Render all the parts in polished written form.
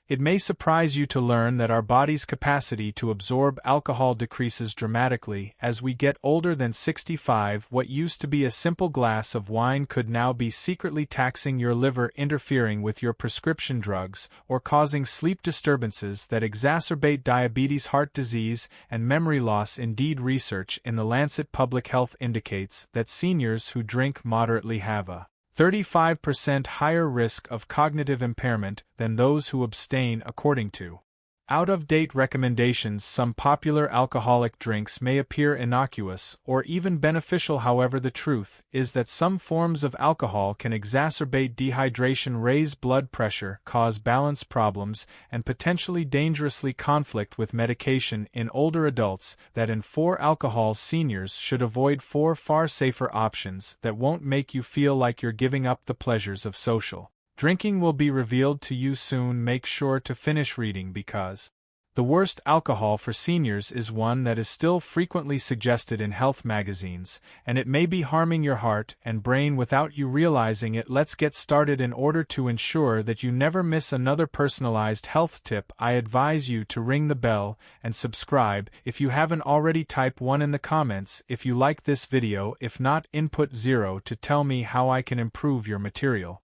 It may surprise you to learn that our body's capacity to absorb alcohol decreases dramatically as we get older than 65. What used to be a simple glass of wine could now be secretly taxing your liver, interfering with your prescription drugs, or causing sleep disturbances that exacerbate diabetes, heart disease, and memory loss. Indeed, research in the Lancet Public Health indicates that seniors who drink moderately have a 35% higher risk of cognitive impairment than those who abstain, according to out-of-date recommendations. Some popular alcoholic drinks may appear innocuous or even beneficial. However, the truth is that some forms of alcohol can exacerbate dehydration, raise blood pressure, cause balance problems, and potentially dangerously conflict with medication in older adults. That in 4 alcohol, seniors should avoid 4 far safer options that won't make you feel like you're giving up the pleasures of social drinking will be revealed to you soon. Make sure to finish reading, because the worst alcohol for seniors is one that is still frequently suggested in health magazines, and it may be harming your heart and brain without you realizing it. Let's get started. In order to ensure that you never miss another personalized health tip, I advise you to ring the bell and subscribe. If you haven't already, type 1 in the comments if you like this video. If not, input 0 to tell me how I can improve your material.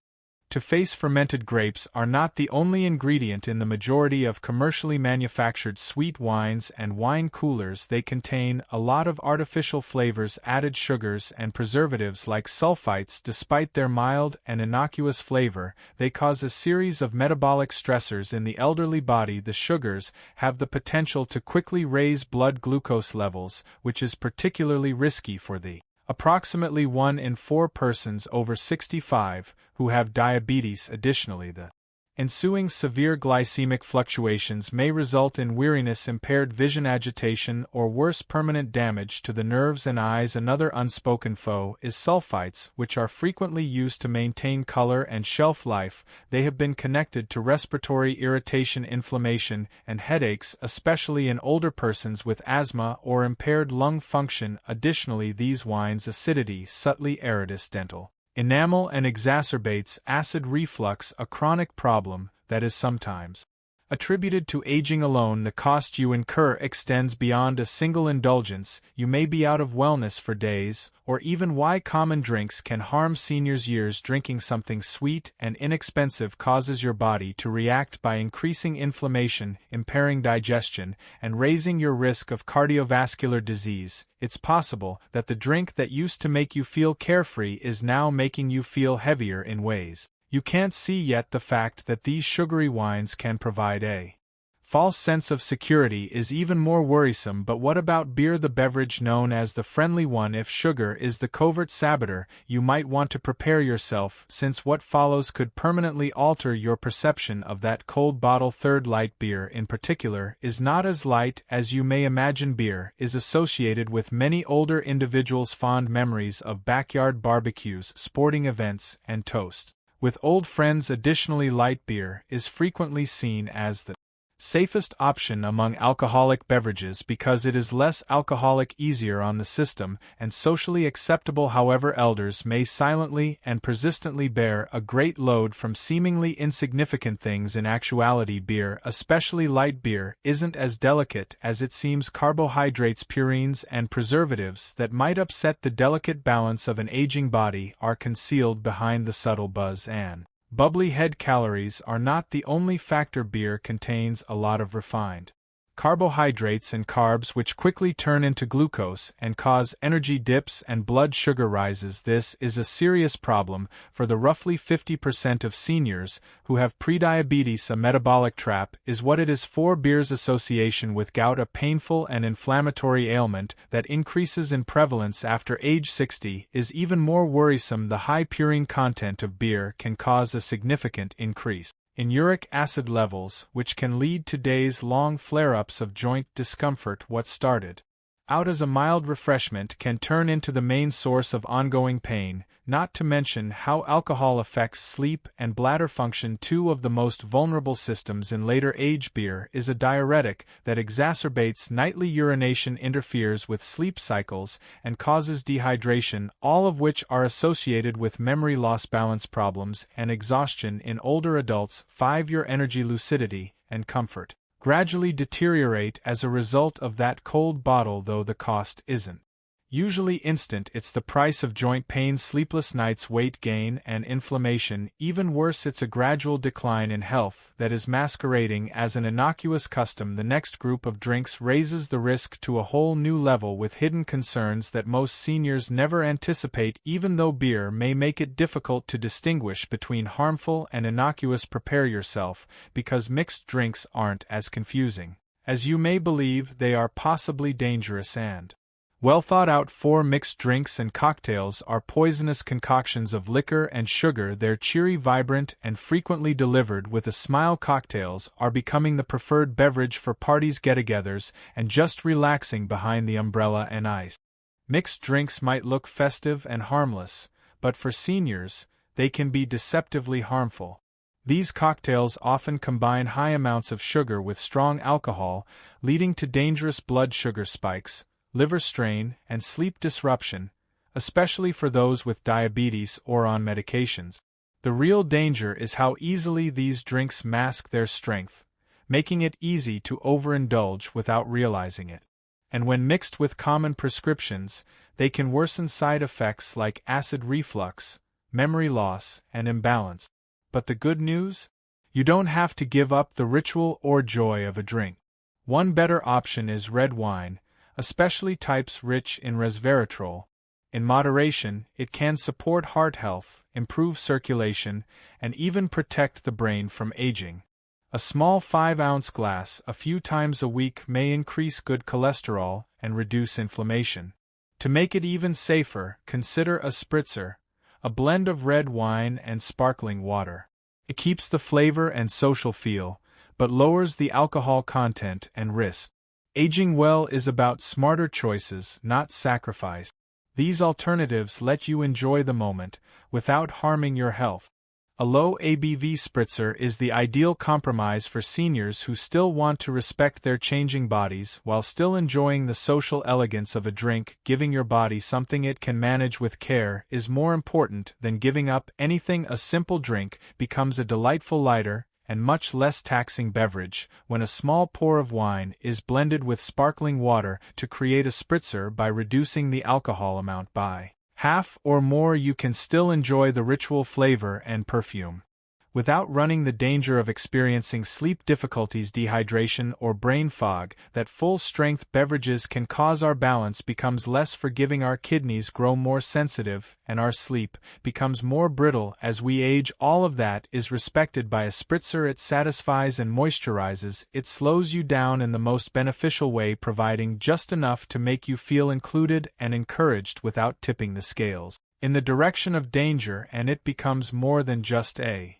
To face fermented grapes are not the only ingredient in the majority of commercially manufactured sweet wines and wine coolers. They contain a lot of artificial flavors, added sugars, and preservatives like sulfites. Despite their mild and innocuous flavor, they cause a series of metabolic stressors in the elderly body. The sugars have the potential to quickly raise blood glucose levels, which is particularly risky for the approximately 1 in 4 persons over 65 who have diabetes. Additionally, the ensuing severe glycemic fluctuations may result in weariness, impaired vision, agitation, or worse, permanent damage to the nerves and eyes. Another unspoken foe is sulfites, which are frequently used to maintain color and shelf life. They have been connected to respiratory irritation, inflammation, and headaches, especially in older persons with asthma or impaired lung function. Additionally, these wines' acidity subtly irritates dental enamel and exacerbates acid reflux, a chronic problem that is sometimes attributed to aging alone. The cost you incur extends beyond a single indulgence. You may be out of wellness for days, or even why common drinks can harm seniors' years. Drinking something sweet and inexpensive causes your body to react by increasing inflammation, impairing digestion, and raising your risk of cardiovascular disease. It's possible that the drink that used to make you feel carefree is now making you feel heavier in ways you can't see yet. The fact that these sugary wines can provide a false sense of security is even more worrisome. But what about beer, the beverage known as the friendly one? If sugar is the covert saboteur, you might want to prepare yourself, since what follows could permanently alter your perception of that cold bottle. Third, light beer in particular is not as light as you may imagine. Beer is associated with many older individuals' fond memories of backyard barbecues, sporting events, and toast with old friends. Additionally, light beer is frequently seen as the safest option among alcoholic beverages because it is less alcoholic, easier on the system, and socially acceptable. However, elders may silently and persistently bear a great load from seemingly insignificant things. In actuality, beer, especially light beer, isn't as delicate as it seems. Carbohydrates, purines, and preservatives that might upset the delicate balance of an aging body are concealed behind the subtle buzz and bubbly head. Calories are not the only factor. Beer contains a lot of refined carbohydrates and carbs, which quickly turn into glucose and cause energy dips and blood sugar rises. This is a serious problem for the roughly 50% of seniors who have prediabetes. A metabolic trap is what it is for. Beer's association with gout, a painful and inflammatory ailment that increases in prevalence after age 60, is even more worrisome. The high purine content of beer can cause a significant increase in uric acid levels, which can lead to days-long flare-ups of joint discomfort. What started out as a mild refreshment can turn into the main source of ongoing pain, not to mention how alcohol affects sleep and bladder function, two of the most vulnerable systems in later age. Beer is a diuretic that exacerbates nightly urination, interferes with sleep cycles, and causes dehydration, all of which are associated with memory loss, balance problems, and exhaustion in older adults. 5. Your energy, lucidity, and comfort gradually deteriorate as a result of that cold bottle, though the cost isn't usually instant. It's the price of joint pain, sleepless nights, weight gain, and inflammation. Even worse, it's a gradual decline in health that is masquerading as an innocuous custom. The next group of drinks raises the risk to a whole new level with hidden concerns that most seniors never anticipate. Even though beer may make it difficult to distinguish between harmful and innocuous, prepare yourself, because mixed drinks aren't as confusing as you may believe. They are possibly dangerous and well thought out. 4 mixed drinks and cocktails are poisonous concoctions of liquor and sugar. They're cheery, vibrant, and frequently delivered with a smile. Cocktails are becoming the preferred beverage for parties, get-togethers, and just relaxing behind the umbrella and ice. Mixed drinks might look festive and harmless, but for seniors, they can be deceptively harmful. These cocktails often combine high amounts of sugar with strong alcohol, leading to dangerous blood sugar spikes, liver strain, and sleep disruption, especially for those with diabetes or on medications. The real danger is how easily these drinks mask their strength, making it easy to overindulge without realizing it. And when mixed with common prescriptions, they can worsen side effects like acid reflux, memory loss, and imbalance. But the good news? You don't have to give up the ritual or joy of a drink. One better option is red wine, especially types rich in resveratrol. In moderation, it can support heart health, improve circulation, and even protect the brain from aging. A small 5-ounce glass a few times a week may increase good cholesterol and reduce inflammation. To make it even safer, consider a spritzer, a blend of red wine and sparkling water. It keeps the flavor and social feel, but lowers the alcohol content and risk. Aging well is about smarter choices, not sacrifice. These alternatives let you enjoy the moment without harming your health. A low ABV spritzer is the ideal compromise for seniors who still want to respect their changing bodies while still enjoying the social elegance of a drink. Giving your body something it can manage with care is more important than giving up anything. A simple drink becomes a delightful, lighter, and much less taxing beverage when a small pour of wine is blended with sparkling water to create a spritzer. By reducing the alcohol amount by half or more, you can still enjoy the ritual flavor and perfume, without running the danger of experiencing sleep difficulties, dehydration, or brain fog that full-strength beverages can cause. Our balance becomes less forgiving, our kidneys grow more sensitive, and our sleep becomes more brittle as we age. All of that is respected by a spritzer. It satisfies and moisturizes. It slows you down in the most beneficial way, providing just enough to make you feel included and encouraged without tipping the scales in the direction of danger. And it becomes more than just a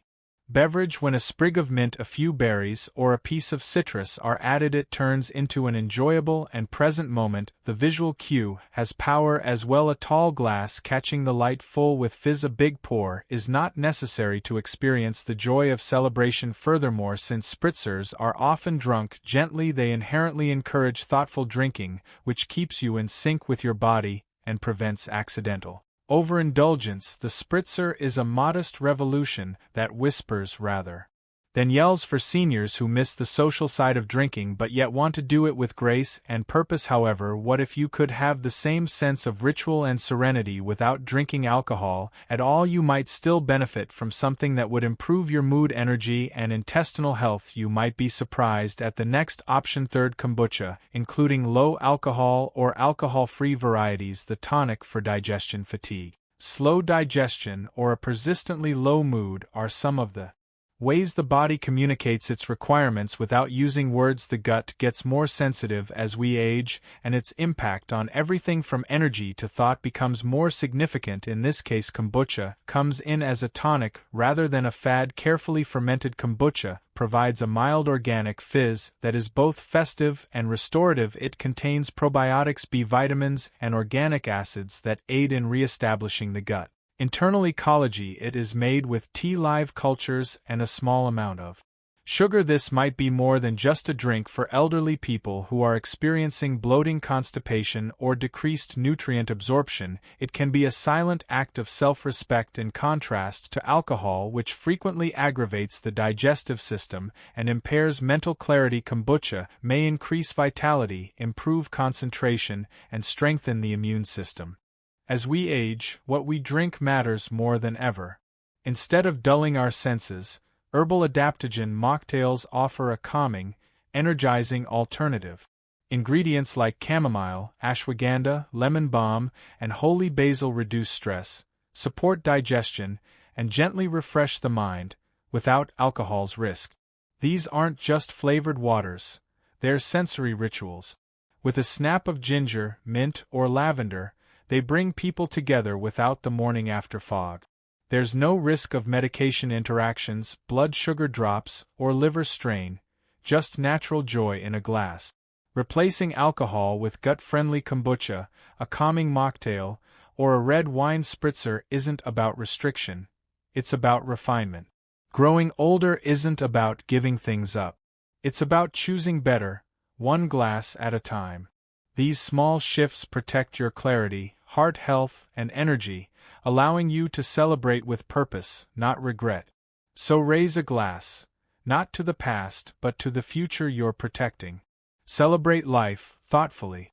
beverage when a sprig of mint, a few berries, or a piece of citrus are added. It turns into an enjoyable and present moment. The visual cue has power as well. A tall glass catching the light full with fizz. A big pour is not necessary to experience the joy of celebration. Furthermore, since spritzers are often drunk gently, they inherently encourage thoughtful drinking, which keeps you in sync with your body and prevents accidental overindulgence. The spritzer is a modest revolution that whispers rather than yells for seniors who miss the social side of drinking but yet want to do it with grace and purpose. However, what if you could have the same sense of ritual and serenity without drinking alcohol at all? You might still benefit from something that would improve your mood, energy, and intestinal health. You might be surprised at the next option. 3rd, kombucha, including low alcohol or alcohol-free varieties, the tonic for digestion fatigue, slow digestion, or a persistently low mood are some of the ways the body communicates its requirements without using words. The gut gets more sensitive as we age, and its impact on everything from energy to thought becomes more significant. In this case, kombucha comes in as a tonic rather than a fad. Carefully fermented kombucha provides a mild organic fizz that is both festive and restorative. It contains probiotics, B vitamins, and organic acids that aid in reestablishing the gut internal ecology. It is made with tea live cultures and a small amount of Sugar. This might be more than just a drink for elderly people who are experiencing bloating, constipation, or decreased nutrient absorption. It can be a silent act of self-respect in contrast to alcohol, which frequently aggravates the digestive system and impairs mental clarity. Kombucha may increase vitality, improve concentration, and strengthen the immune system. As we age, what we drink matters more than ever. Instead of dulling our senses, herbal adaptogen mocktails offer a calming, energizing alternative. Ingredients like chamomile, ashwagandha, lemon balm, and holy basil reduce stress, support digestion, and gently refresh the mind, without alcohol's risk. These aren't just flavored waters, they're sensory rituals. With a snap of ginger, mint, or lavender, they bring people together without the morning after fog. There's no risk of medication interactions, blood sugar drops, or liver strain, just natural joy in a glass. Replacing alcohol with gut-friendly kombucha, a calming mocktail, or a red wine spritzer isn't about restriction, it's about refinement. Growing older isn't about giving things up. It's about choosing better, one glass at a time. These small shifts protect your clarity, heart health, and energy, allowing you to celebrate with purpose, not regret. So raise a glass, not to the past but to the future you're protecting. Celebrate life thoughtfully.